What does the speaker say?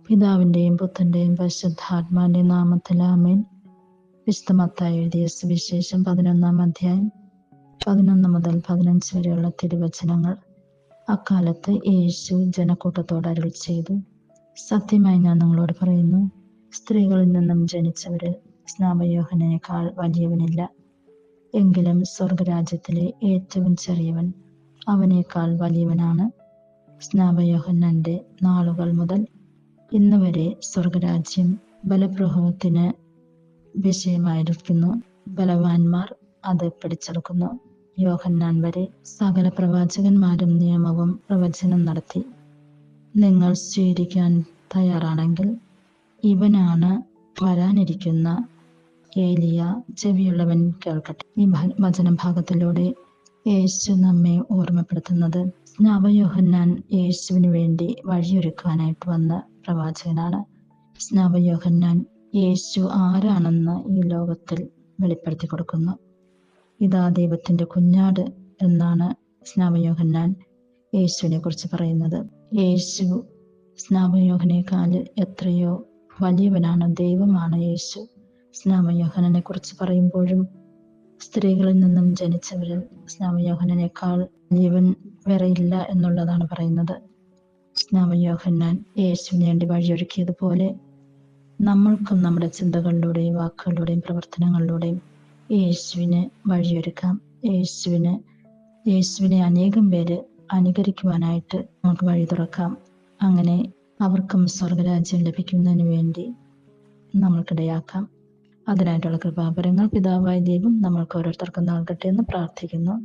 പിതാവിന്റെയും പുത്രന്റെയും പരിശുദ്ധാത്മാവിന്റെ നാമത്തിൽ ആമേൻ. വിശുദ്ധ മത്തായി എഴുതിയ സുവിശേഷം 11-ാം അധ്യായം 11 മുതൽ 15 വരെയുള്ള തിരുവചനങ്ങൾ. അക്കാലത്ത് യേശു ജനക്കൂട്ടത്തോട് അരുൾ ചെയ്തു, സത്യമായി ഞാൻ നിങ്ങളോട് പറയുന്നു, സ്ത്രീകളിൽ നിന്നും ജനിച്ചവരിൽ സ്നാപയോഹനേക്കാൾ വലിയവനില്ല. എങ്കിലും സ്വർഗരാജ്യത്തിലെ ഏറ്റവും ചെറിയവൻ അവനേക്കാൾ വലിയവനാണ്. സ്നാപയോഹന്നാന്റെ നാളുകൾ മുതൽ ഇന്ന് വരെ സ്വർഗരാജ്യം ബലപ്രഭവത്തിന് വിഷയമായിരിക്കുന്നു. ബലവാന്മാർ അത് പിടിച്ചെടുക്കുന്നു. യോഹന്നാൻ വരെ സകല പ്രവാചകന്മാരും നിയമവും പ്രവചനം നടത്തി. നിങ്ങൾ സ്വീകരിക്കാൻ തയ്യാറാണെങ്കിൽ ഇവനാണ് വരാനിരിക്കുന്ന ഏലിയ. ചെവിയുള്ളവൻ കേൾക്കട്ടെ. ഈ വചനഭാഗത്തിലൂടെ യേശു നമ്മെ ഓർമ്മപ്പെടുത്തുന്നത് സ്നാപയോഹന്നാൻ യേശുവിന് വേണ്ടി വഴിയൊരുക്കാനായിട്ട് വന്ന പ്രവാചകനാണ്. സ്നാപയോഹന്നാൻ യേശു ആരാണെന്ന് ഈ ലോകത്തിൽ വെളിപ്പെടുത്തി കൊടുക്കുന്നു. ഇതാ ദൈവത്തിന്റെ കുഞ്ഞാട് എന്നാണ് സ്നാപയോഹന്നാൻ യേശുവിനെ കുറിച്ച് പറയുന്നത്. യേശു സ്നാപയോഹനേക്കാൾ എത്രയോ വലിയവനാണ്. ദൈവമാണ് യേശു. സ്നാപയോഹനനെ കുറിച്ച് പറയുമ്പോഴും സ്ത്രീകളിൽ നിന്നും ജനിച്ചവരിൽ സ്നാപയോഹനനേക്കാൾ വലിയവൻ വേറെയില്ല എന്നുള്ളതാണ് പറയുന്നത്. സ്നാപയോഹന്നാൻ യേശുവിന് വേണ്ടി വഴിയൊരുക്കിയതുപോലെ നമ്മൾക്കും നമ്മുടെ ചിന്തകളിലൂടെയും വാക്കുകളിലൂടെയും പ്രവർത്തനങ്ങളിലൂടെയും യേശുവിന് വഴിയൊരുക്കാം. യേശുവിനെ അനേകം പേര് അനുകരിക്കുവാനായിട്ട് നമുക്ക് വഴി തുറക്കാം. അങ്ങനെ അവർക്കും സ്വർഗരാജ്യം ലഭിക്കുന്നതിന് വേണ്ടി നമ്മൾക്കിടയാക്കാം. അതിനായിട്ടുള്ള കൃപാവരങ്ങൾ പിതാവായ ദൈവം നമ്മൾക്ക് ഓരോരുത്തർക്കും നൽകട്ടെ എന്ന് പ്രാർത്ഥിക്കുന്നു.